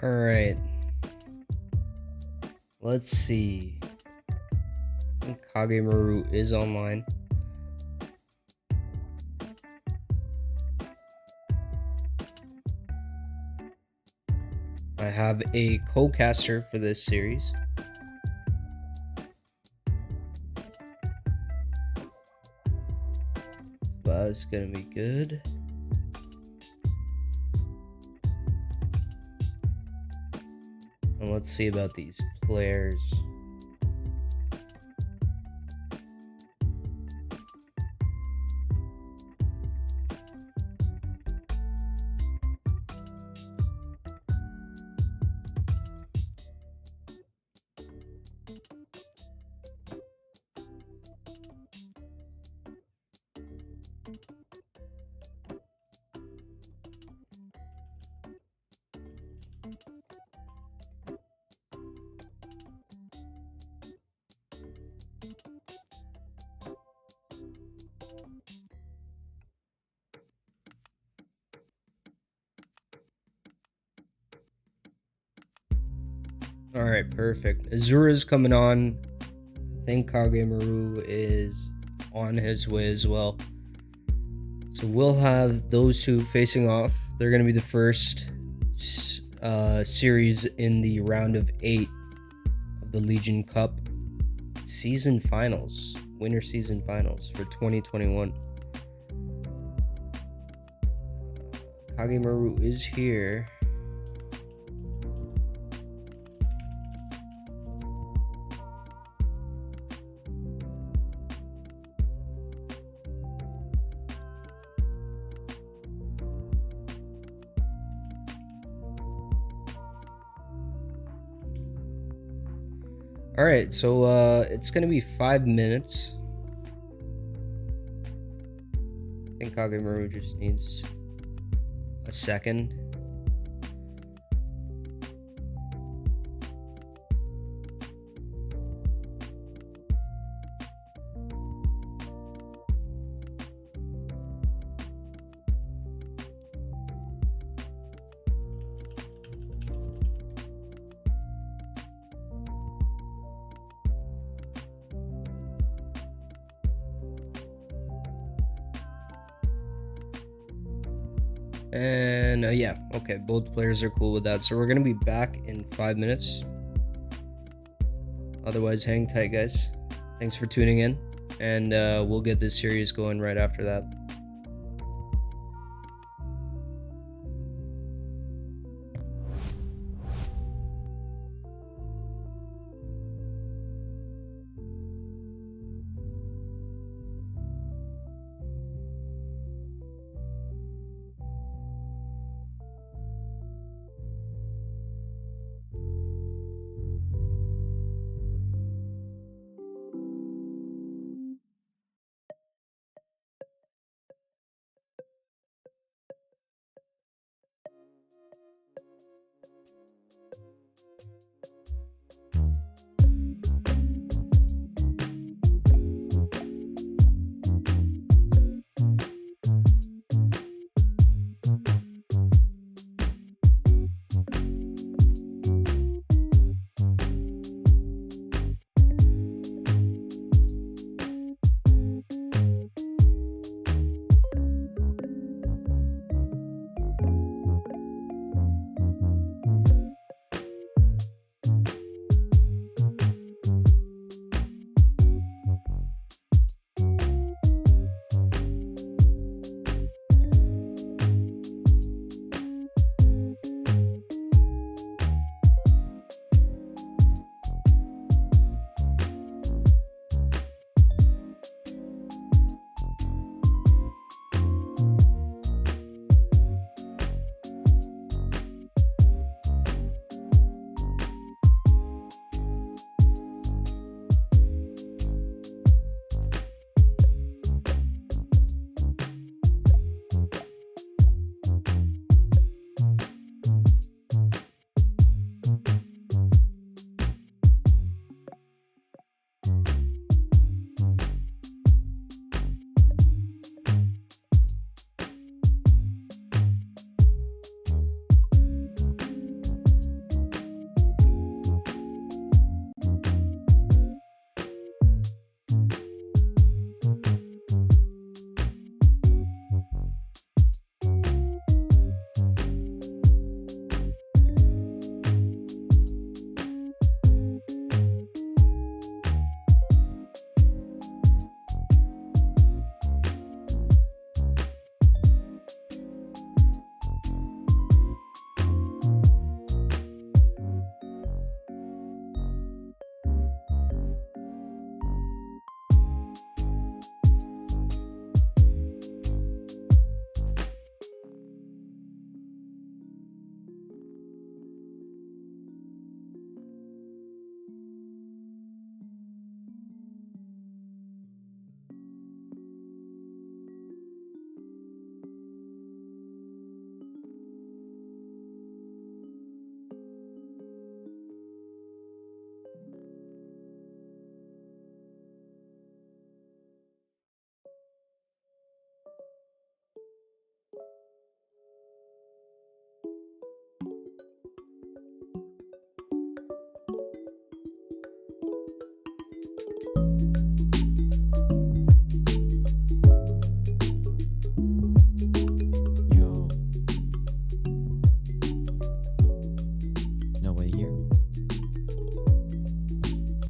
All right. Let's see. I think KageMaru is online. I have a co-caster for this series. So that's gonna be good. And let's see about these players. All right, perfect. Azura's coming on. I think KageMaru is on his way as well. So we'll have those two facing off. They're going to be the first series in the round of 8 of the LegionCup Season Finals, Winter Season Finals for 2021. KageMaru is here. All right, so it's gonna be 5 minutes. I think KageMaru just needs a second. And yeah, okay, both players are cool with that. So we're gonna be back in 5 minutes. Otherwise, hang tight, guys. Thanks for tuning in, and we'll get this series going right after that.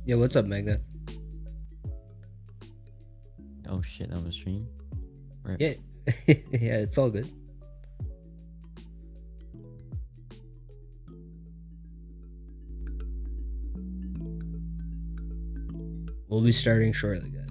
Yeah, what's up, Magnet? Oh shit, that was stream. Right. Yeah, yeah, it's all good. We'll be starting shortly, guys.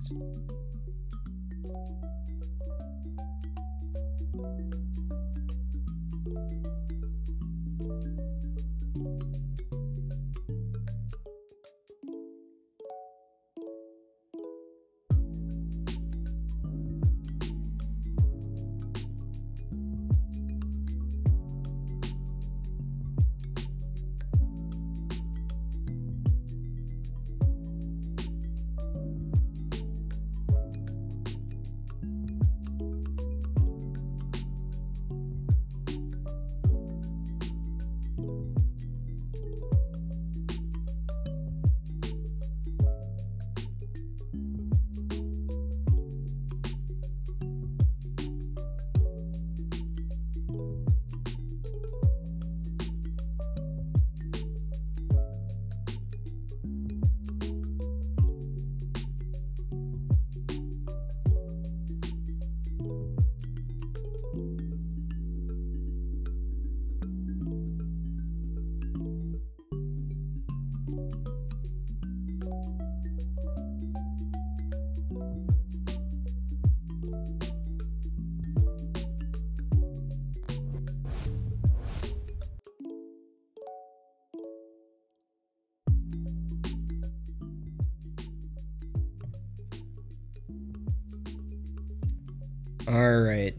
All right.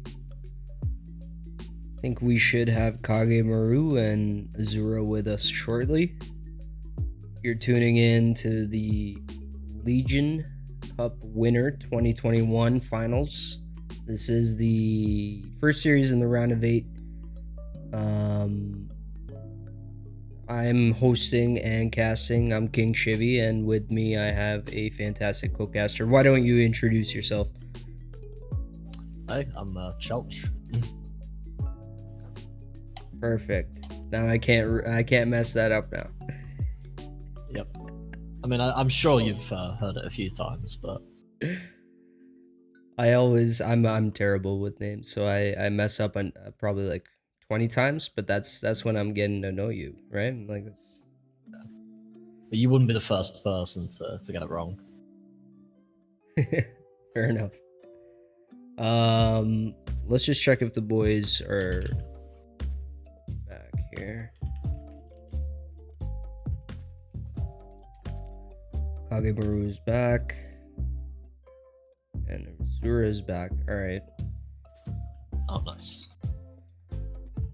I think we should have KageMaru and Azura with us shortly. You're tuning in to the Legion Cup Winner 2021 Finals. This is the first series in the round of 8. I'm hosting and casting. I'm King Shivy, and with me I have a fantastic co-caster. Why don't you introduce yourself? Hey, I'm Chelch. Perfect. Now I can't mess that up now. Yep. I mean, I'm sure you've heard it a few times, but I'm terrible with names, so I mess up on probably like 20 times, but that's when I'm getting to know you, right? Like it's... but you wouldn't be the first person to get it wrong. Fair enough. Let's just check if the boys are back here. KageMaru is back. And Azura is back. Alright. Oh, nice.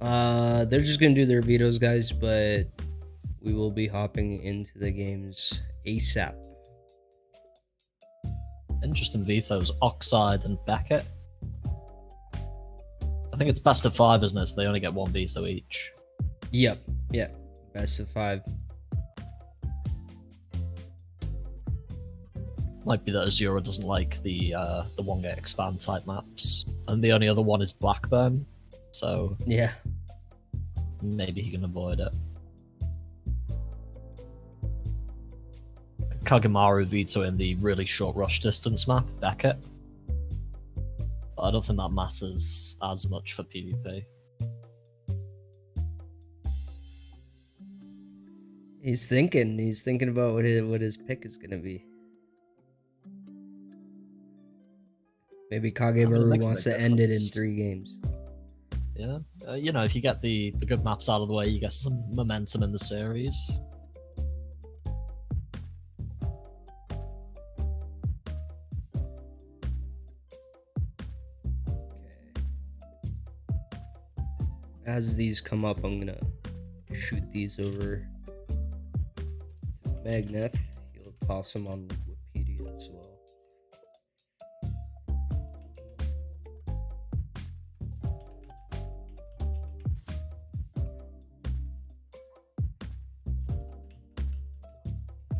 They're just gonna do their vetoes, guys, but we will be hopping into the games ASAP. Interesting vetoes, Oxide and Beckett. I think it's best of 5, isn't it? So they only get 1 veto each. Yep. Yeah. Best of 5. Might be that Azura doesn't like the one get expand type maps, and the only other one is Blackburn. So yeah, maybe he can avoid it. KageMaru vetoing the really short rush distance map, Beckett. But I don't think that matters as much for PvP. he's thinking about what his pick is gonna be. Maybe KageMaru wants to end it in 3 games. Yeah, if you get the good maps out of the way, you get some momentum in the series. As these come up, I'm gonna shoot these over to Magnet. He'll toss them on Wikipedia as well.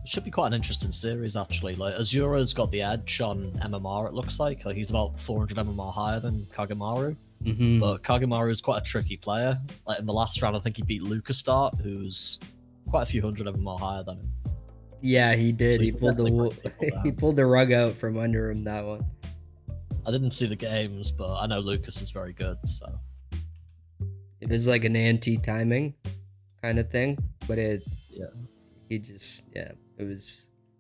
It should be quite an interesting series, actually. Like, Azura's got the edge on MMR, it looks like. He's about 400 MMR higher than KageMaru. Mm-hmm. But KageMaru is quite a tricky player. Like, in the last round, I think he beat Lucastart, who's quite a few hundred MMR higher than him. Yeah, he did. So He you can pulled the definitely bring people he down. pulled the rug out from under him that one. I didn't see the games, but I know Lucas is very good, so It was like an anti-timing kind of thing, but yeah. he just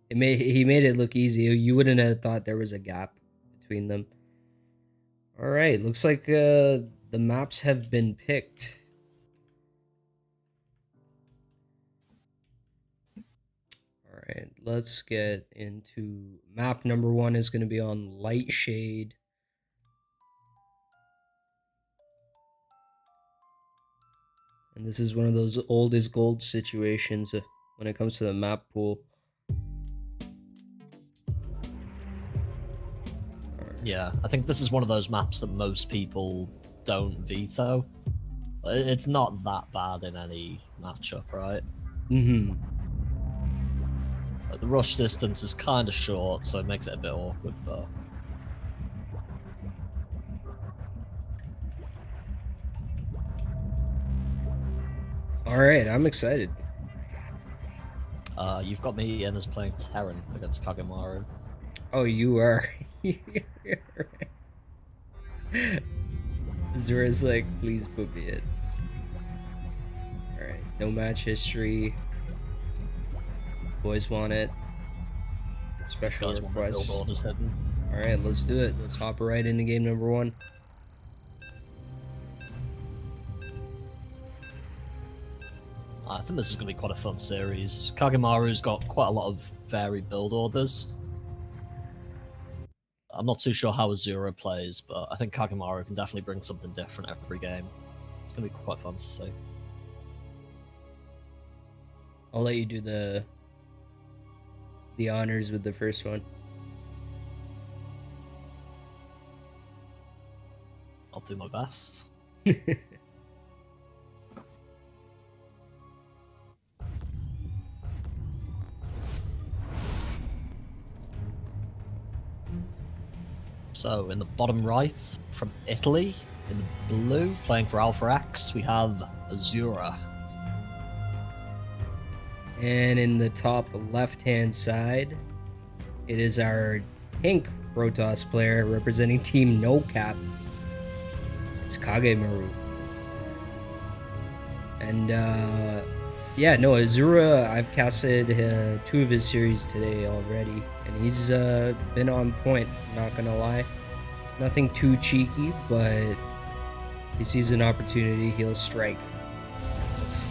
he made it look easy. You wouldn't have thought there was a gap between them. All right, looks like the maps have been picked. All right, let's get into map number 1 is going to be on Light Shade. And this is one of those old is gold situations when it comes to the map pool. Yeah, I think this is one of those maps that most people don't veto. It's not that bad in any matchup, right? Mm-hmm. Like, the rush distance is kind of short, so it makes it a bit awkward, but... All right, I'm excited. You've got me in as playing Terran against KageMaru. Oh, you are. Zura's like, please put me in. All right, no match history. Boys want it. These Special guys want the build requests. orders hidden. All right, let's do it. Let's hop right into game number 1. I think this is going to be quite a fun series. KageMaru's got quite a lot of varied build orders. I'm not too sure how Azura plays, but I think KageMaru can definitely bring something different every game. It's going to be quite fun to see. I'll let you do the honors with the first one. I'll do my best. So, in the bottom right, from Italy, in the blue, playing for Alpha X, we have Azura. And in the top left-hand side, it is our pink Protoss player representing Team No Cap. It's KageMaru. And yeah, no, Azura, I've casted 2 of his series today already, and he's been on point, not gonna lie. Nothing too cheeky, but he sees an opportunity, he'll strike.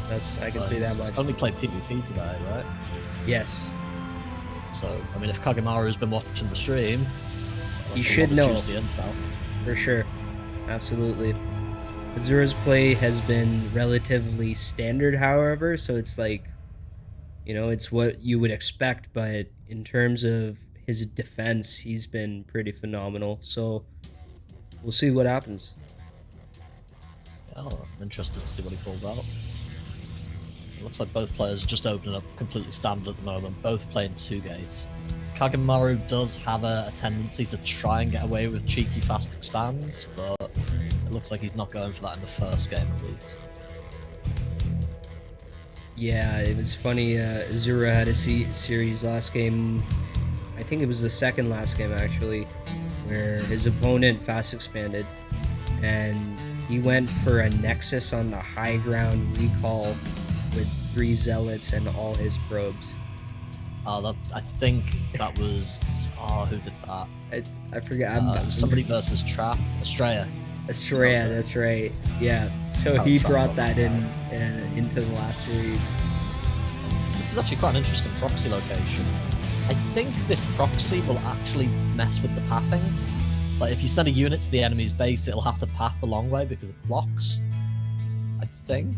That's I can say that much. Only played PvP today, right? Yes. So, I mean, if KageMaru's been watching the stream, He that's a should lot of know. juicy intel. For sure. Absolutely. Azura's play has been relatively standard, however, so it's like, you know, it's what you would expect, but in terms of his defense, he's been pretty phenomenal. So we'll see what happens. Yeah, I'm interested to see what he pulls out. It looks like both players are just opening up completely standard at the moment, both playing 2 gates. KageMaru does have a tendency to try and get away with cheeky fast expands, but it looks like he's not going for that in the first game at least. Yeah, it was funny. Azura had a series last game. I think it was the second last game, actually, where his opponent fast expanded, and he went for a Nexus on the high ground recall with 3 Zealots and all his probes. I think that was... Oh, who did that? I forget. Somebody versus Trap. Estrella. Estrella, that's right. Yeah, so Oh, he Trap brought on that the in into the last series. This is actually quite an interesting proxy location. I think this proxy will actually mess with the pathing. Like, if you send a unit to the enemy's base, it'll have to path the long way because it blocks. I think.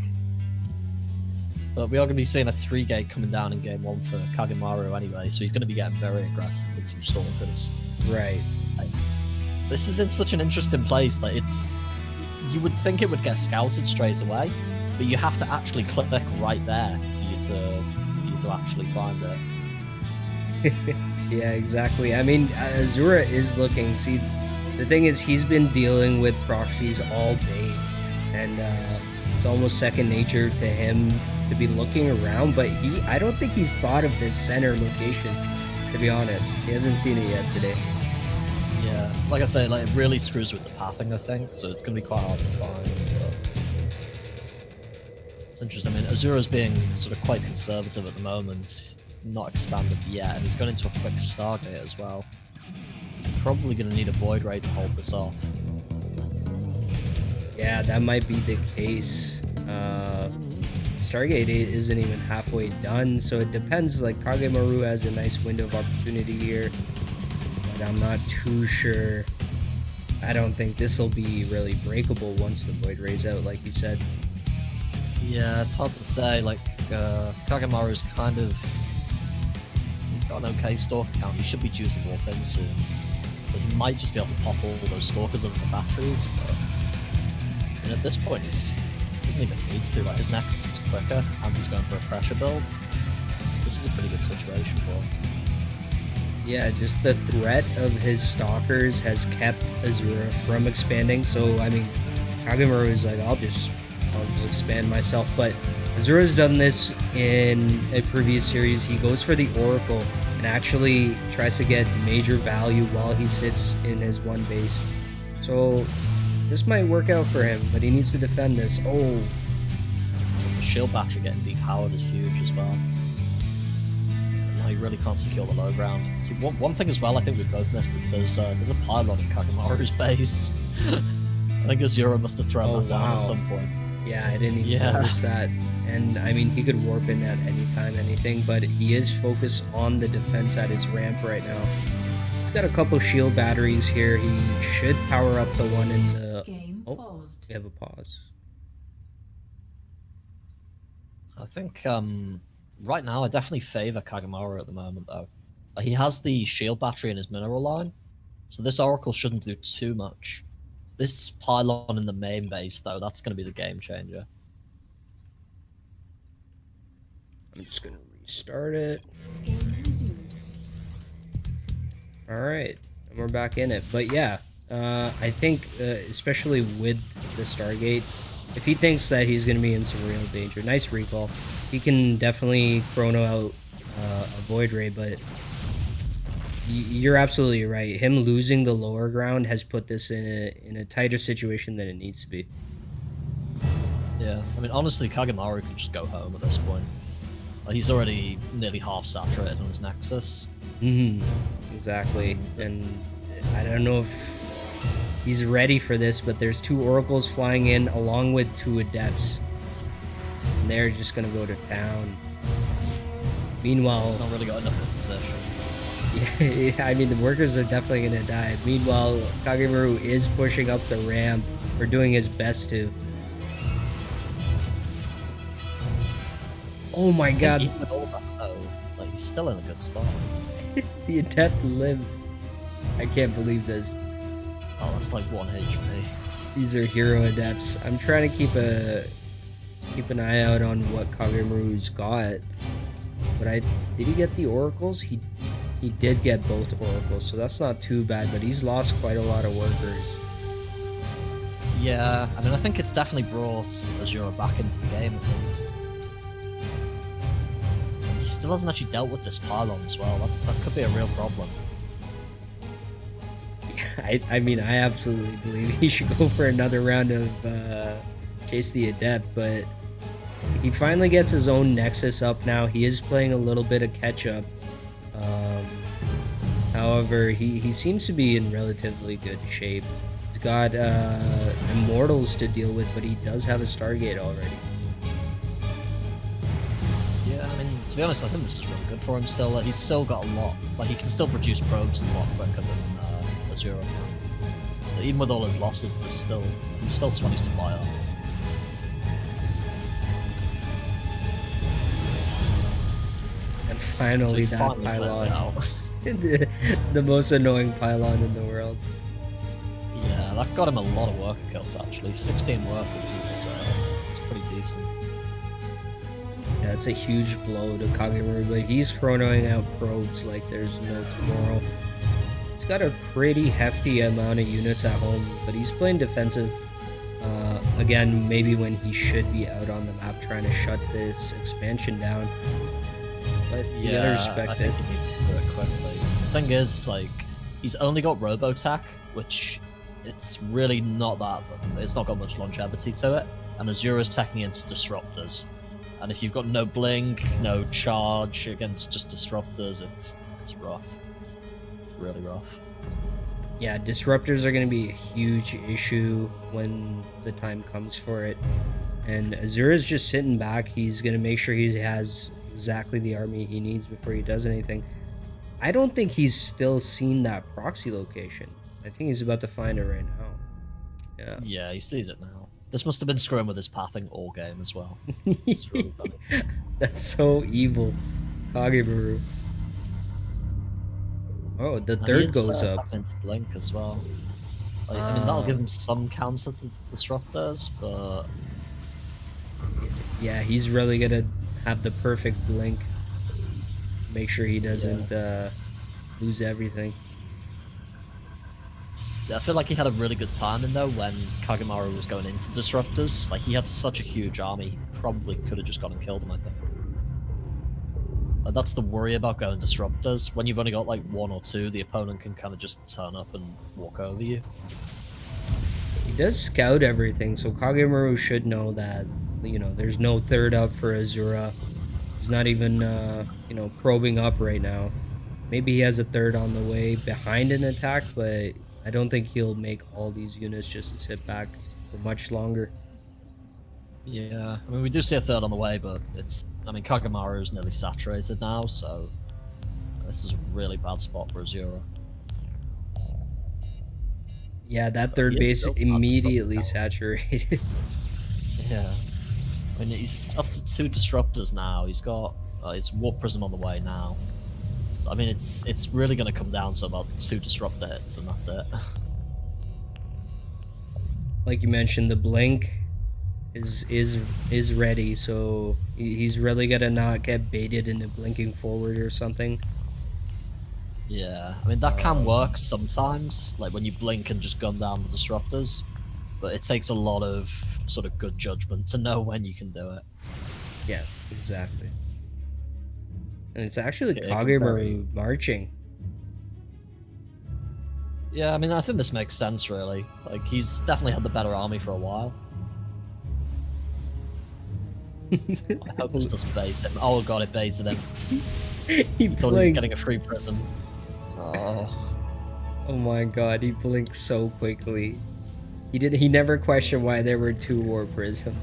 But we are going to be seeing a 3-gate coming down in game 1 for KageMaru anyway, so he's going to be getting very aggressive with some stalkers. Right. Like, this is in such an interesting place. Like, it's... You would think it would get scouted straight away, but you have to actually click right there for you to actually find it. Yeah, exactly. I mean, Azura is looking. See, the thing is, he's been dealing with proxies all day, and it's almost second nature to him to be looking around, but I don't think he's thought of this center location, to be honest. He hasn't seen it yet today. Yeah, like I say, like it really screws with the pathing, I think, so it's going to be quite hard to find. But it's interesting. I mean, Azura's being sort of quite conservative at the moment, not expanded yet, and he's gone into a quick Stargate as well. He's probably going to need a Void Ray to hold this off. Yeah, that might be the case. Stargate isn't even halfway done, so it depends. Like, KageMaru has a nice window of opportunity here, but I'm not too sure. I don't think this will be really breakable once the Void Ray's out, like you said. Yeah, it's hard to say. Like, KageMaru's kind of... He's got an okay Stalker count. He should be due to warp in soon. But he might just be able to pop all those Stalkers under the batteries, but... And at this point, he doesn't even need to. Like, his next quicker, and he's going for a pressure build. This is a pretty good situation for him. Yeah, just the threat of his Stalkers has kept Azura from expanding. So, I mean, KageMaru is like, I'll just expand myself. But Azura's done this in a previous series. He goes for the Oracle and actually tries to get major value while he sits in his one base. So this might work out for him, but he needs to defend this. Oh, the shield battery getting depowered is huge as well. Now he really can't secure the low ground. See, one thing as well I think we both missed is there's a pylon in KageMaru's base. I think Azura must have thrown that down at some point. Yeah, I didn't even notice that. And I mean, he could warp in at any time, anything, but he is focused on the defense at his ramp right now. He's got a couple shield batteries here. He should power up the one in the... Paused. We have a pause. I think right now I definitely favor KageMaru at the moment though. He has the shield battery in his mineral line, so this Oracle shouldn't do too much. This pylon in the main base though, that's going to be the game changer. I'm just going to restart it. Game resumed. Alright, and we're back in it. But yeah, I think, especially with the Stargate, if he thinks that he's going to be in some real danger, nice recall. He can definitely chrono out a Void Ray, but you're absolutely right. Him losing the lower ground has put this in a tighter situation than it needs to be. Yeah, I mean honestly KageMaru could just go home at this point. Like, he's already nearly half saturated on his Nexus. Exactly, and I don't know if he's ready for this, but there's two Oracles flying in along with two Adepts, and they're just gonna go to town. Meanwhile, he's not really got enough in possession. Yeah, I mean the workers are definitely gonna die. Meanwhile, KageMaru is pushing up the ramp, or doing his best to. Oh my god. Even with all that though, like, he's still in a good spot. The Adept lived. I can't believe this. Oh, that's like 1 HP. These are hero Adepts. I'm trying to keep an eye out on what KageMaru's got. But did he get the Oracles? He did get both Oracles, so that's not too bad, but he's lost quite a lot of workers. Yeah, I mean I think it's definitely brought Azura back into the game at least. He still hasn't actually dealt with this pylon as well. That could be a real problem. I mean, I absolutely believe he should go for another round of Chase the Adept, but he finally gets his own Nexus up now. He is playing a little bit of catch-up. However, he seems to be in relatively good shape. He's got Immortals to deal with, but he does have a Stargate already. Yeah, I mean, to be honest, I think this is really good for him still. Like, he's still got a lot. Like, he can still produce probes a lot quicker than Azura can. Even with all his losses, he's still 20 supply up. And finally, So that pylon. The most annoying pylon in the world. Yeah, that got him a lot of worker kills actually. 16 workers is pretty decent. Yeah, that's a huge blow to KageMaru, but he's chronoing out probes like there's no tomorrow. He's got a pretty hefty amount of units at home, but he's playing defensive. Again, maybe when he should be out on the map trying to shut this expansion down. But you gotta respect I think it. he needs to do it quickly. The thing is, like, he's only got Robotech, which it's really not that. It's not got much longevity to it, and Azura's teching into disruptors. And if you've got no blink, no charge against just disruptors, it's rough. It's really rough. Yeah, disruptors are going to be a huge issue when the time comes for it. And Azura's just sitting back. He's going to make sure he has exactly the army he needs before he does anything. I don't think he's still seen that proxy location. I think he's about to find it right now. Yeah. Yeah, he sees it now. This must have been screwing with his pathing all game as well. It's really funny. That's so evil. KageMaru. Oh, the And third he is, goes up. tapping into blink as well. Like, I mean, that'll give him some counter to disruptors, but Yeah, he's really gonna have the perfect blink. Make sure he doesn't lose everything. I feel like he had a really good timing though when KageMaru was going into disruptors. Like, he had such a huge army, he probably could have just gone and killed him, I think. Like, that's the worry about going disruptors. When you've only got like one or two, the opponent can kind of just turn up and walk over you. He does scout everything, so KageMaru should know that, you know, there's no third up for Azura. He's not even, you know, probing up right now. Maybe he has a third on the way behind an attack, but I don't think he'll make all these units just to sit back for much longer. Yeah, I mean, we do see a third on the way, but it's... I mean, KageMaru is nearly saturated now, so this is a really bad spot for Azura. Yeah, that third He is base built up immediately now. saturated. Yeah. I mean, he's up to 2 disruptors now. He's got his Warp Prism on the way now. So, I mean, it's really going to come down to about 2 disruptor hits, and that's it. Like you mentioned, the blink is ready, so he's really gonna not get baited into blinking forward or something. Yeah, I mean, that can work sometimes, like when you blink and just gun down the disruptors, but it takes a lot of sort of good judgment to know when you can do it. Yeah, exactly. And it's actually Okay, KageMaru marching. Yeah, I mean, I think this makes sense, really. Like, he's definitely had the better army for a while. I hope this doesn't base him. Oh god, it baited him. He Thought he was blinked. getting a free prism. Oh. Oh my god, he blinked so quickly. He never questioned why there were 2 war prisms.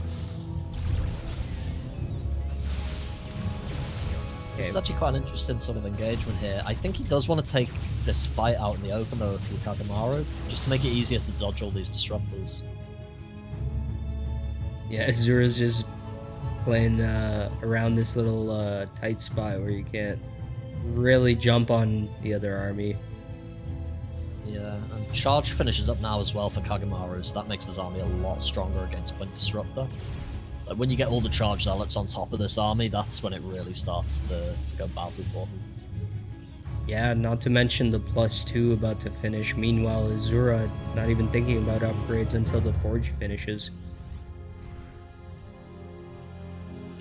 This is actually quite an interesting sort of engagement here. I think he does want to take this fight out in the open, though, through KageMaru, just to make it easier to dodge all these disruptors. Yeah, Azura's just playing around this little tight spot where you can't really jump on the other army. Yeah, and charge finishes up now as well for KageMaru, so that makes his army a lot stronger against Blink Disruptor. Like, when you get all the charge zealots on top of this army, that's when it really starts to go badly for him. Yeah, not to mention the +2 about to finish. Meanwhile, Azura not even thinking about upgrades until the Forge finishes.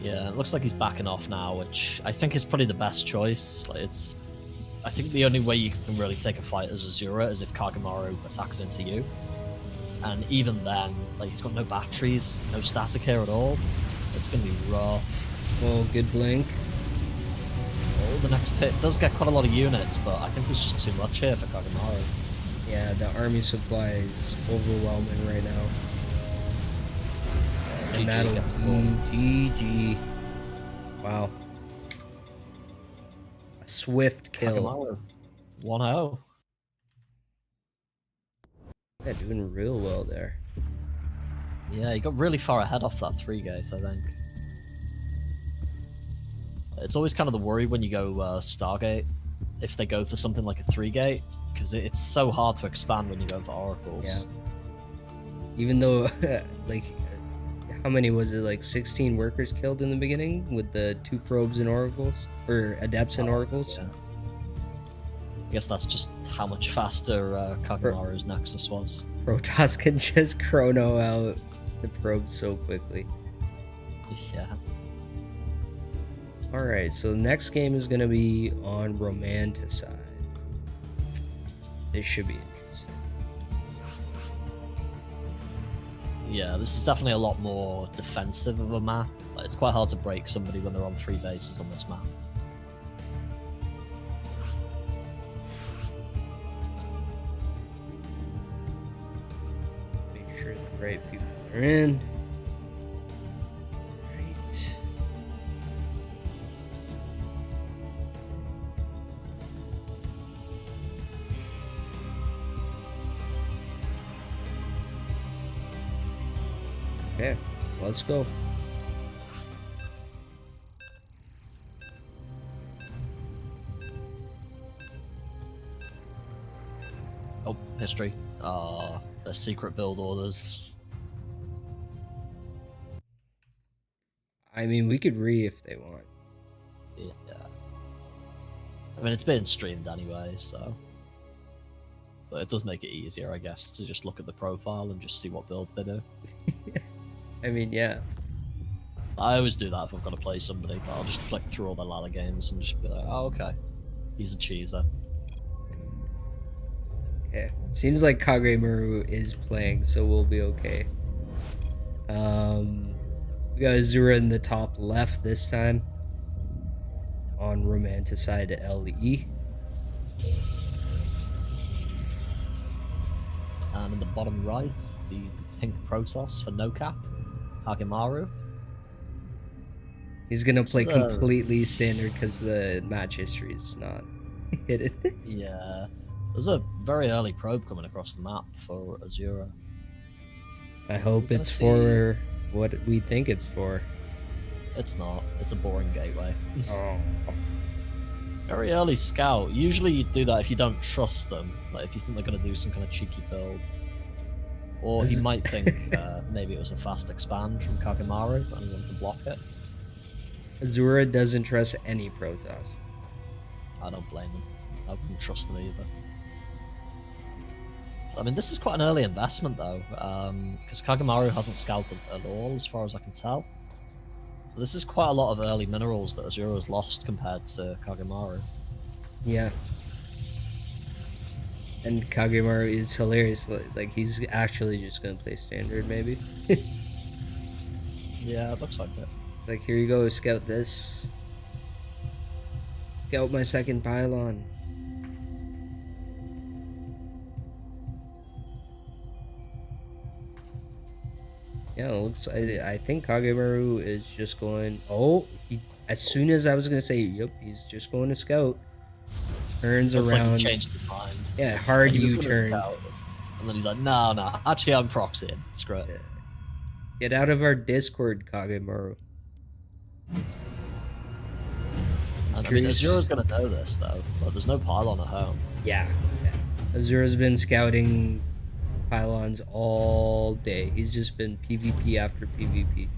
Yeah, it looks like he's backing off now, which I think is probably the best choice. Like, I think the only way you can really take a fight as Azura is if KageMaru attacks into you. And even then, like, he's got no batteries, no static here at all. It's going to be rough. Oh, good blink. Oh, the next hit does get quite a lot of units, but I think there's just too much here for KageMaru. Yeah, the army supply is overwhelming right now. And GG that'll gets be caught. GG. Wow. A swift kill. KageMaru. 1-0. Yeah, doing real well there. Yeah, he got really far ahead off that 3-gate, I think. It's always kind of the worry when you go Stargate, if they go for something like a 3-gate, because it's so hard to expand when you go for Oracles. Yeah. Even though, like, how many was it? Like 16 workers killed in the beginning with the 2 probes and oracles, or adepts and oracles. Yeah. I guess that's just how much faster KageMaru's Nexus was. Protoss can just chrono out the probe so quickly. Yeah. All right, so the next game is gonna be on Romanticide. This should be interesting. Yeah, this is definitely a lot more defensive of a map. Like, it's quite hard to break somebody when they're on 3 bases on this map. Make sure the right people are in. Right. Okay, let's go. Oh, history. The secret build orders. I mean, we could if they want. Yeah. I mean, it's been streamed anyway, so. But it does make it easier, I guess, to just look at the profile and just see what builds they do. I mean, yeah. I always do that if I've got to play somebody, but I'll just flick through all the ladder games and just be like, oh, okay. He's a cheeser. Okay. Seems like KageMaru is playing, so we'll be okay. We got Azura in the top left this time. On Romanticide LE. And in the bottom right, the pink Protoss for no cap, KageMaru. He's gonna play So- completely standard because the match history is not hidden. Yeah. There's a very early probe coming across the map for Azura. I hope We're gonna it's see- for what we think it's for. It's not. It's a boring gateway. Oh. Very early scout. Usually you do that if you don't trust them. Like if you think they're going to do some kind of cheeky build. Or he This- might think maybe it was a fast expand from KageMaru and he wants to block it. Azura doesn't trust any Protoss. I don't blame him. I wouldn't trust them either. So, I mean, this is quite an early investment though, because KageMaru hasn't scouted at all as far as I can tell. So this is quite a lot of early minerals that Azura's lost compared to KageMaru. Yeah. And KageMaru is hilarious. Like he's actually just gonna play standard, maybe. Yeah, it looks like it. Like, here you go, scout this. Scout my second pylon. Yeah, it looks. I think KageMaru is just going. Oh, as soon as I was gonna say, yep, he's just going to scout. Turns Looks around. like he changed his mind. Yeah, hard He was gonna U-turn. scout, and then he's like, no, actually I'm proxying. Screw it. Yeah. Get out of our Discord, KageMaru. And, I mean, Curious. Azura's gonna know this though, but there's no pylon at home. Yeah. Azura's been scouting pylons all day. He's just been PvP after PvP.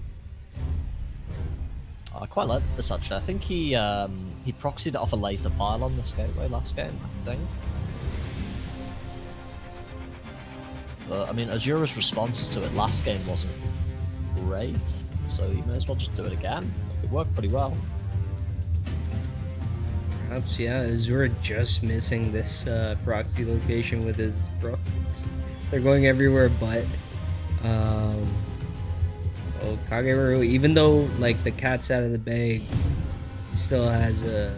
I quite like this actually. I think he proxied it off a laser pylon this gateway last game, I think. But I mean, Azura's response to it last game wasn't great, so you may as well just do it again. It could work pretty well. Perhaps, yeah, Azura just missing this proxy location with his bros. They're going everywhere but well, KageMaru, even though like the cat's out of the bag, he still has a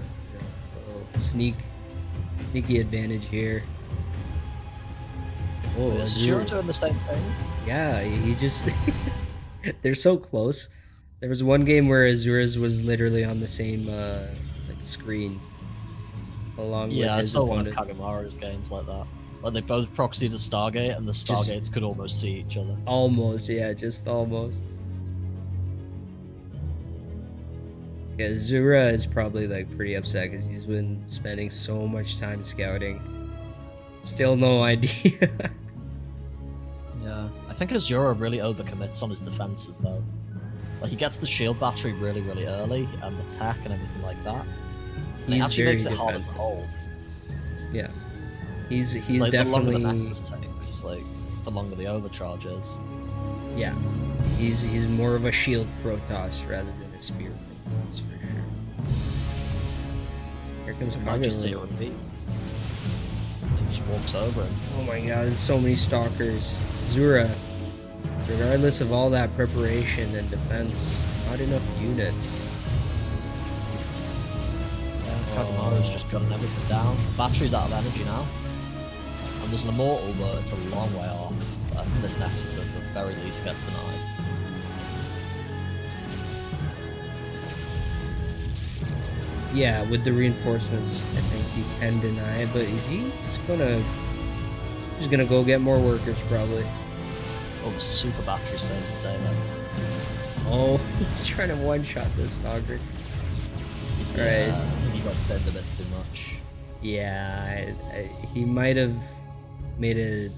little sneaky advantage here. Oh, Is Azura doing the same thing? yeah, he just they're so close. There was one game where Azura's was literally on the same like screen along with Yeah, I his saw one of opponent. KageMaru's games like that. Where they both proxied a Stargate and the Just- Stargates could almost see each other. Almost, yeah, just almost. Yeah, Azura is probably like pretty upset because he's been spending so much time scouting. Still no idea. Yeah, I think Azura really overcommits on his defenses though. Like he gets the shield battery really, really early, and the tech and everything like that. And it He's actually very makes it harder to defensive. hold. Yeah, he's It's like the longer definitely the Nexus takes, like the longer the overcharge is. Yeah, he's more of a shield Protoss rather than a spear Protoss for sure. Here comes Might just Kage. zero repeat. He just walks over him. Oh my god, there's so many stalkers. Zura, regardless of all that preparation and defense, not enough units. KageMaru's just cutting everything down. Battery's out of energy now. And there's an immortal, but it's a long way off. But I think this Nexus at the very least gets denied. Yeah, with the reinforcements, I think he can deny it, but is he just gonna go get more workers probably? Oh, the super battery saves the day then. Oh, he's trying to one-shot this stalker. Yeah, Right. I think he got bent a bit too much. Yeah, he might have made a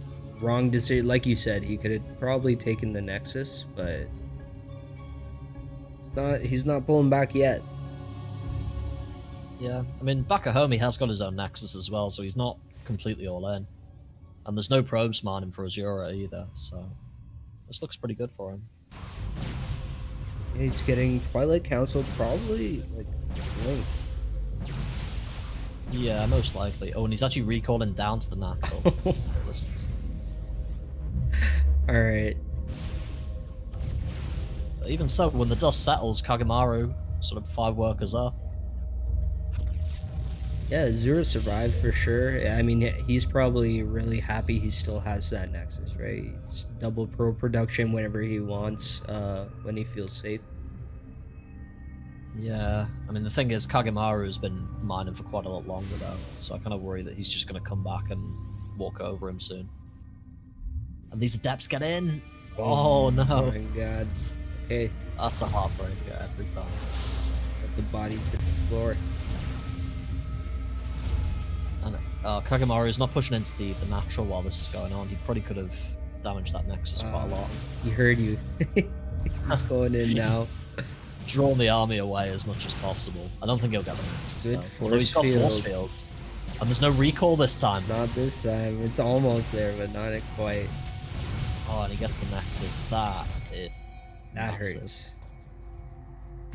wrong decision. Like you said, he could have probably taken the Nexus, but he's not pulling back yet. Yeah, I mean, back at home he has got his own Nexus as well, so he's not completely all in. And there's no probes mining for Azura either, so this looks pretty good for him. Yeah, he's getting Twilight Council probably like late. Yeah, most likely. Oh, and he's actually recalling down to the natural. All right. But even so, when the dust settles, KageMaru sort of 5 workers up. Yeah, Zura survived for sure. I mean, he's probably really happy he still has that Nexus, right? He's double pro production whenever he wants, when he feels safe. Yeah, I mean, the thing is, KageMaru has been mining for quite a lot longer though, so I kind of worry that he's just going to come back and walk over him soon. And these adepts get in! Oh no! Oh my god. Okay, That's a heartbreaker every time. let the bodies hit the floor. And KageMaru is not pushing into the natural while this is going on. He probably could have damaged that Nexus quite a lot. He heard you. He's going in He's now. drawn the army away as much as possible. I don't think he'll get the Nexus Good though. Although he's got force force field. fields. And there's no recall this time. Not this time. It's almost there, but not quite. Oh, and he gets the Nexus. That That massive. hurts.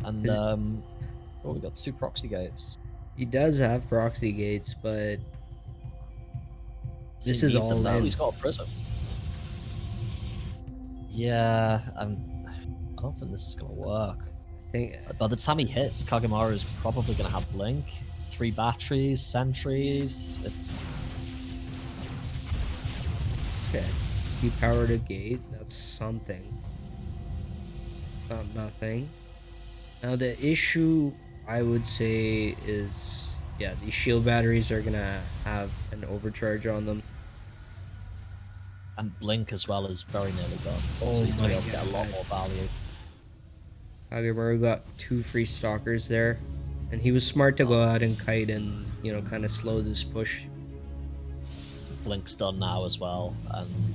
And Is- oh, we got 2 proxy gates. He does have proxy gates, but Does this he is need all them now? in. He's got a prism. Yeah, I don't think this is gonna work. I think By the time he hits, KageMaru is probably gonna have blink, 3 batteries, sentries. It's okay. He powered a gate. That's something. Not nothing. Now the issue I would say is, yeah, these shield batteries are gonna have an overcharge on them. and blink as well is very nearly gone. Oh So he's gonna be my able to get a lot God. more value. KageMaru got 2 free stalkers there, and he was smart to go out and kite and, you know, kind of slow this push. Blink's done now as well, and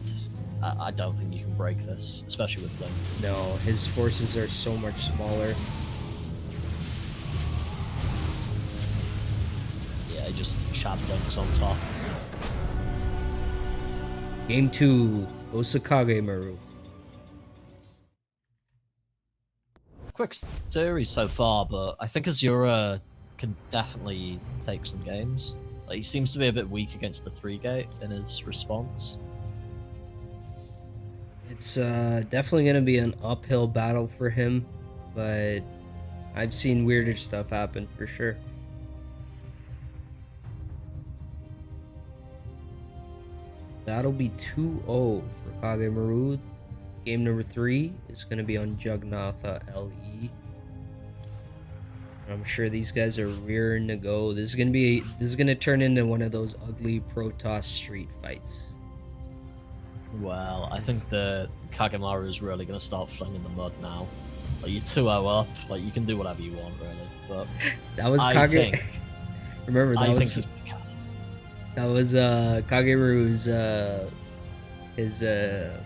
I don't think you can break this, especially with blink. No, his forces are so much smaller. Yeah, he just chat blinks on top. Game 2 goes to KageMaru. Quick series so far, but I think Azura can definitely take some games. Like, he seems to be a bit weak against the 3-gate in his response. It's definitely going to be an uphill battle for him, but I've seen weirder stuff happen for sure. That'll be 2-0 for KageMaru. Game number 3 is going to be on Jugnatha LE. I'm sure these guys are rearing to go. This is gonna turn into one of those ugly Protoss street fights. Well, I think the KageMaru is really going to start flinging the mud now. Like, you're 2-0 up, like, you can do whatever you want, really. But That was I Kage. think- Remember that I was think he's that was KageMaru's his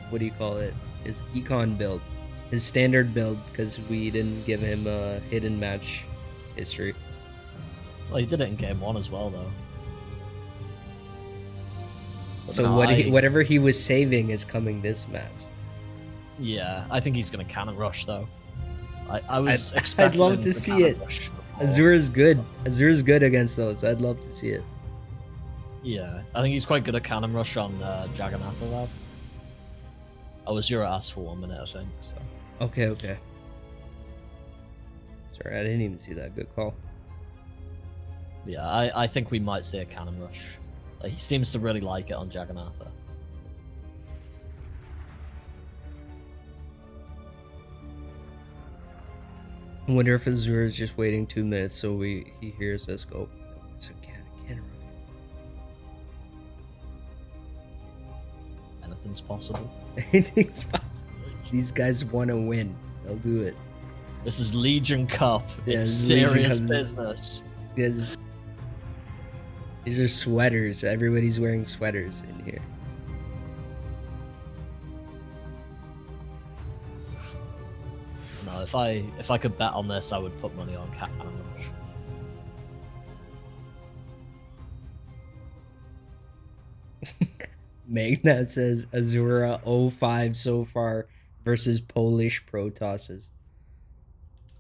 what do you call it? His econ build, his standard build, because we didn't give him a hidden match history. Well, he did it in game 1 as well, though. But So no, whatever he was saving is coming this match. Yeah, I think he's gonna cannon rush though. I was expecting love him to see cannon it. rush before. Azura's good. Azura's good against those. I'd love to see it. Yeah, I think he's quite good at cannon rush on Jagannatha though. Oh, Azura asked for 1 minute, I think. So. Okay, okay. Sorry, I didn't even see that. Good call. Yeah, I think we might see a cannon rush. He seems to really like it on Jagannatha. I wonder if Azura's just waiting 2 minutes so he hears us go. It's a cannon Anything's possible. run. Anything's possible. These guys want to win. They'll do it. This is Legion Cup. Yeah, It's this is Legion serious Cup. business. These guys. These are sweaters. Everybody's wearing sweaters in here. No, if I could bet on this, I would put money on cannon rush. Magna says Azura 05 so far versus Polish Protosses.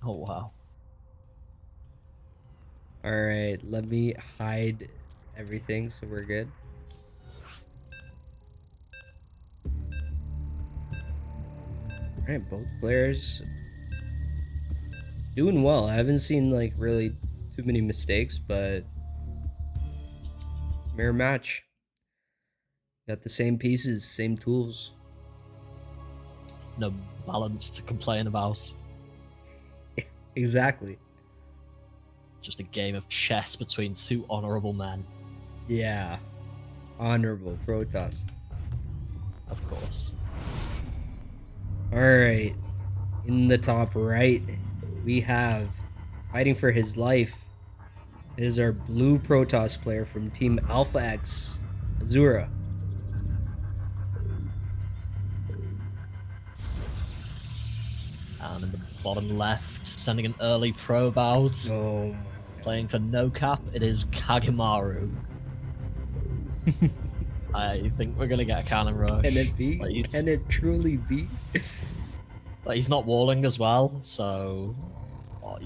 Oh wow. All right, let me hide everything so we're good. All right, both players doing well. I haven't seen like really too many mistakes, but it's a mirror match. Got the same pieces, same tools. No balance to complain about. Exactly. Just a game of chess between two honorable men. Yeah. Honorable Protoss. Of course. All right. In the top right, we have fighting for his life. It is our blue Protoss player from Team Alpha X, Azura. And in the bottom left, sending an early probe out. Oh, Playing for no cap, it is KageMaru. I think we're gonna get a cannon rush. can it be? Like, Can it truly be? Like, he's not walling as well, so. Oh,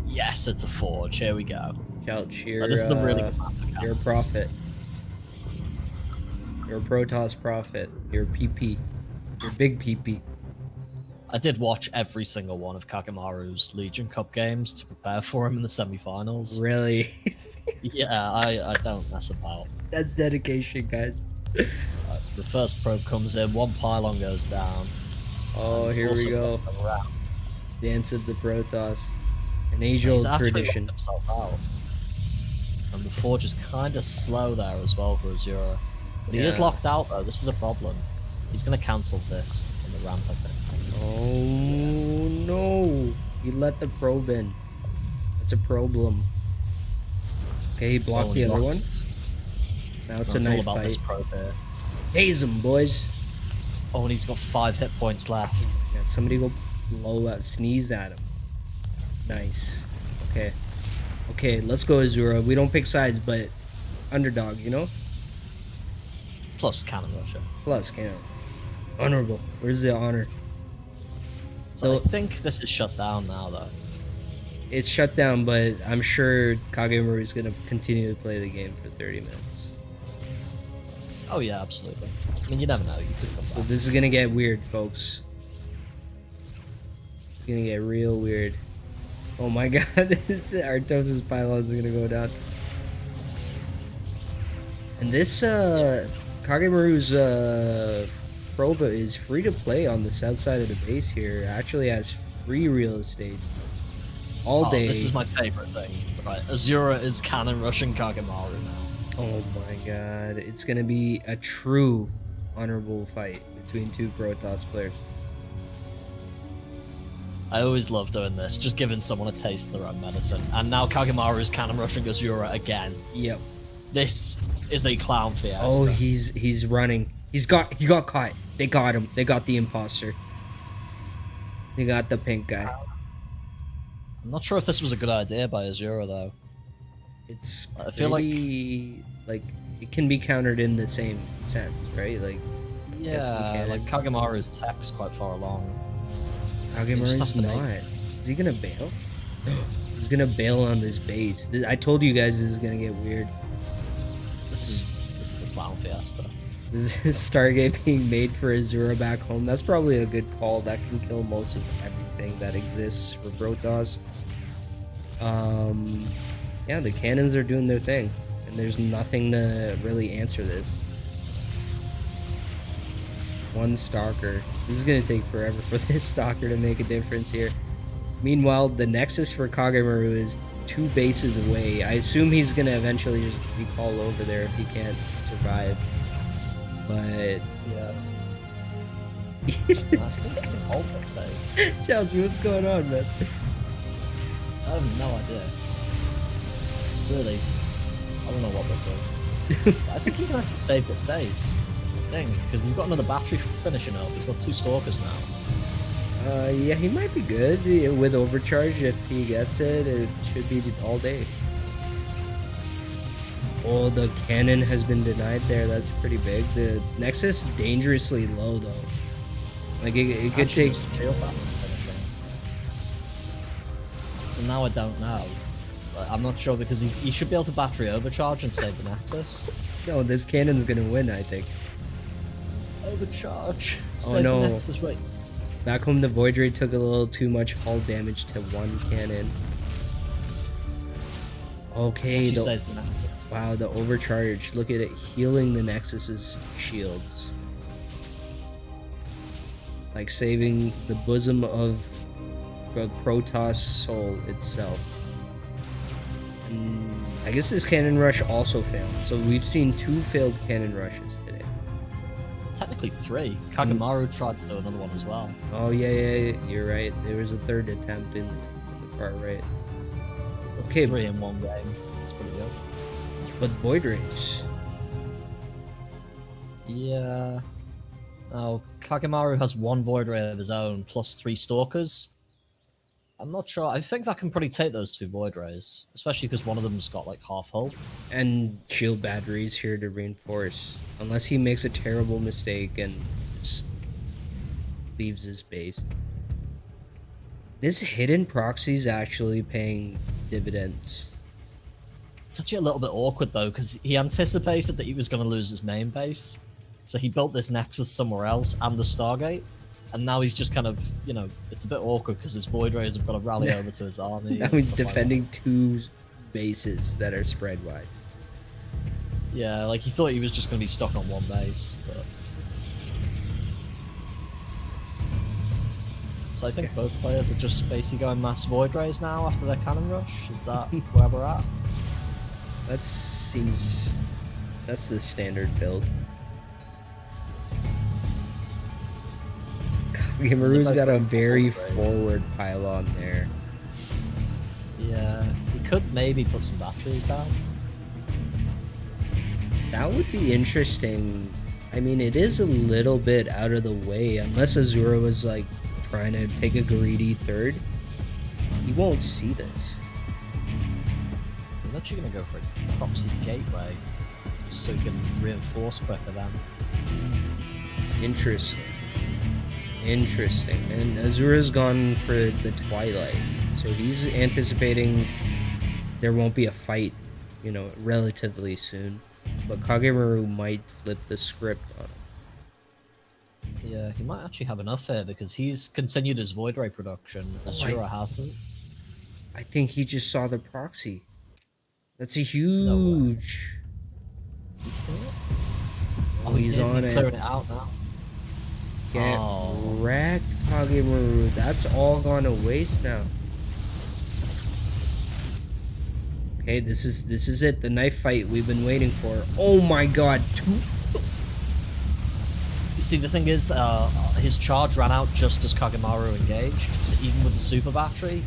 yes, it's a forge. Here we go. Couch, you're, Like, this is a really good map for you're a cannons. prophet. You're a Protoss prophet. You're a PP. You're big PP. I did watch every single one of KageMaru's Legion Cup games to prepare for him in the semi-finals. Really? Yeah, I don't mess about. That's dedication, guys. So the first probe comes in, one pylon goes down. Oh, and it's here we also go. got a wrap. Dance of the Protoss. An He's age-old actually tradition. locked himself out. And the forge is kind of slow there as well for Azura. But he is Yeah. locked out though, this is a problem. He's going to cancel this in the ramp, I think. Oh no! He let the probe in. That's a problem. Okay, he blocked Oh, the and other one. blocks. Now it's No, a it's all knife about fight. this probe here. Haze him, boys. Oh, and he's got 5 hit points left. Yeah, somebody go blow out, sneeze at him. Nice. Okay. Okay, let's go, Azura. We don't pick sides, but underdog, you know? Plus cannon rusher. Plus, can't. Honorable. Where's the honor? So I So- think this is shut down now though. It's shut down, but I'm sure KageMaru is going to continue to play the game for 30 minutes. Oh yeah, absolutely. I mean, you never know. You could come So back. this is going to get weird, folks. It's going to get real weird. Oh my god, Artosis pylons are going to go down. And this, KageMaru's, probe is free to play on the south side of the base here. It actually has free real estate all Oh, day. this is my favorite thing. Right, Azura is cannon rushing KageMaru now. Oh my god, it's gonna be a true honorable fight between two Protoss players. I always love doing this, just giving someone a taste of their own medicine. And now KageMaru is cannon rushing Azura again. Yep. This is a clown fiesta. Oh, he's running. He got caught. They got him. They got the imposter. They got the pink guy. I'm not sure if this was a good idea by Azura though. It's I feel like it can be countered in the same sense, right? Like Yeah, like KageMaru's tech's quite far along. Kagemaru's has to not. make- Is he gonna bail? He's gonna bail on this base. I told you guys this is gonna get weird. This is a clown fiesta. This is Stargate being made for Azura back home. That's probably a good call. That can kill most of everything that exists for Protoss. Yeah, the cannons are doing their thing, and there's nothing to really answer this. One Stalker. This is gonna take forever for this Stalker to make a difference here. Meanwhile, the Nexus for Kagemaru is 2 bases away. I assume he's gonna eventually just recall over there if he can't survive. But Yeah. I think I can hold this thing. Chelsea, what's going on, man? I have no idea. Really, I don't know what this is. I think he can actually save this base. Thing, because he's got another battery finishing up. He's got 2 stalkers now. Yeah, he might be good with overcharge. If he gets it, it should be all day. Oh, the cannon has been denied there. That's pretty big. The Nexus dangerously low though. Like it could Actually, take. shield battery finishing. So now I don't know. But I'm not sure because he should be able to battery overcharge and save the Nexus. No, this cannon's gonna win. I think. Overcharge. Oh, Save no. the Nexus. Wait. Back home, the Void Ray took a little too much hull damage to one cannon. Okay, Actually saves the Nexus. wow, the overcharge. Look at it healing the Nexus's shields. Like saving the bosom of the Protoss soul itself. And I guess this cannon rush also failed. So we've seen 2 failed cannon rushes today. Technically 3. Kagemaru tried to do another one as well. Oh yeah, you're right. There was a 3rd attempt in the far right. That's Okay. 3 in one game. That's pretty good. But Void Rays. Yeah. Now, Kagemaru has 1 Void Ray of his own, plus 3 Stalkers. I'm not sure. I think that can probably take those 2 Void Rays, especially because one of them's got like half hull. And shield batteries here to reinforce. Unless he makes a terrible mistake and just leaves his base. This hidden proxy is actually paying dividends. It's actually a little bit awkward though, because he anticipated that he was going to lose his main base. So he built this Nexus somewhere else and the Stargate. And now he's just kind of, you know, it's a bit awkward because his Void Rays have got to rally over to his army. Now and he's stuff like that. defending 2 bases that are spread wide. Yeah, like he thought he was just going to be stuck on one base, but... So I think both players are just basically going mass Void Rays now after their cannon rush. Is that where we're at? That seems... That's the standard build. Kagemaru's got a very forward pylon there. Yeah, he could maybe put some batteries down. That would be interesting. I mean, it is a little bit out of the way. Unless Azura was like trying to take a greedy 3rd, he won't see this. He's actually going to go for a proxy gateway, just so he can reinforce quicker then. Interesting. Interesting. And Azura's gone for the Twilight, so he's anticipating there won't be a fight, you know, relatively soon. But Kagemaru might flip the script on him. Yeah, he might actually have enough here because he's continued his Void Ray production. Azura hasn't. I think he just saw the proxy. That's a way. huge... You see it? Oh, he's did. on He's it. clearing it out now. Get Oh. wrecked, Kagemaru. That's all gone to waste now. Okay, this is it. The knife fight we've been waiting for. Oh my god, 2. You see, the thing is, his charge ran out just as Kagemaru engaged. So even with the super battery.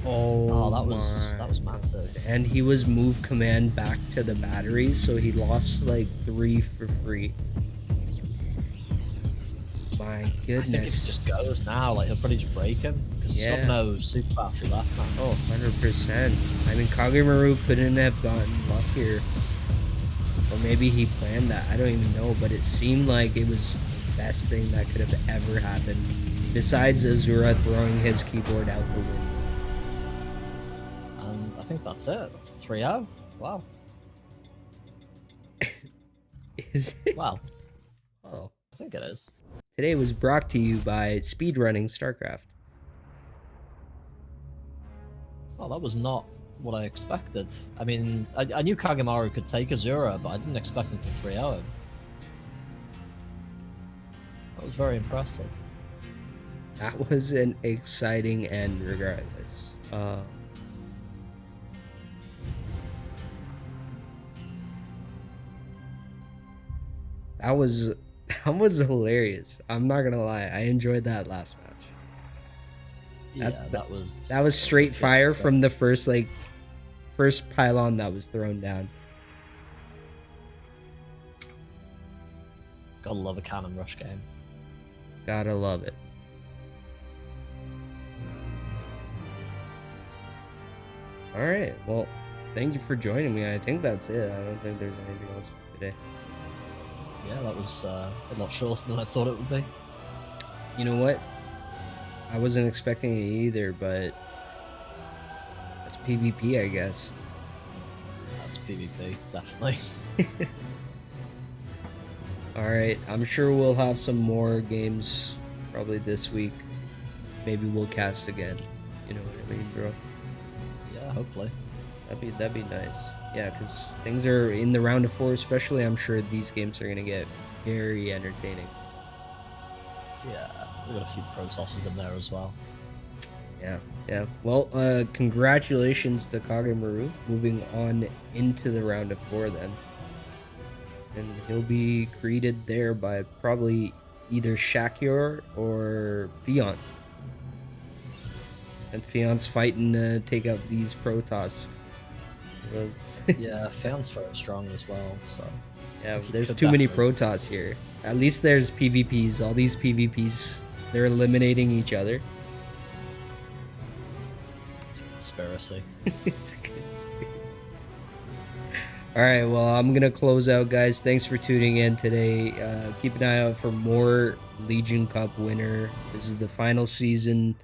Oh, that was massive. And he was move command back to the batteries, so he lost like 3 for free. My I think if goodness. he just goes now, like he'll probably just break him because he's Yeah. got no super battery left now. Oh, 100%. I mean, Kagemaru couldn't have gotten luckier. Or maybe he planned that. I don't even know, but it seemed like it was the best thing that could have ever happened. Besides Azura throwing his keyboard out the window. And I think that's it. That's 3-0. Wow. Is it? Wow. Oh. I think it is. Today was brought to you by speedrunning StarCraft. Well, that was not what I expected. I mean, I knew KageMaru could take Azura, but I didn't expect him to 3-0 him. That was very impressive. That was an exciting end regardless. That was hilarious. I'm not gonna lie. I enjoyed that last match. Yeah, that was straight a good fire stuff. from the first pylon that was thrown down. Gotta love a cannon rush game. Gotta love it. All right. Well, thank you for joining me. I think that's it. I don't think there's anything else for today. Yeah, that was a lot shorter than I thought it would be. You know what? I wasn't expecting it either, but that's PvP, I guess. That's PvP, definitely. All right. I'm sure we'll have some more games probably this week. Maybe we'll cast again. You know what I mean, bro? Yeah, hopefully. That'd be nice. Yeah, because things are in the round of 4, especially. I'm sure these games are gonna get very entertaining. Yeah, we got a few Protosses in there as well. Yeah. Well, congratulations to KageMaru moving on into the round of 4 then. And he'll be greeted there by probably either Shakyor or Fion. And Fion's fighting to take out these Protoss. Yeah, Feon's very strong as well, so... Yeah, He there's could too many definitely- Protoss here. At least there's PvPs. All these PvPs, they're eliminating each other. It's a conspiracy. It's a conspiracy. All right, well, I'm gonna close out, guys. Thanks for tuning in today. Keep an eye out for more Legion Cup winner. This is the final season.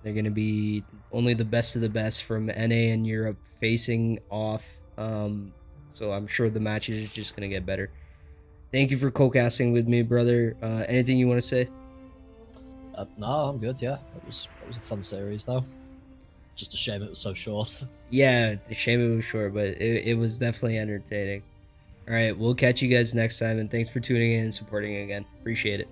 They're gonna be only the best of the best from NA and Europe facing off. So I'm sure the matches are just gonna get better. Thank you for co-casting with me, brother. Anything you want to say? No, I'm good, yeah. It was a fun series, though. Just a shame it was so short. Yeah, the shame it was short, but it was definitely entertaining. All right, we'll catch you guys next time, and thanks for tuning in and supporting again. Appreciate it.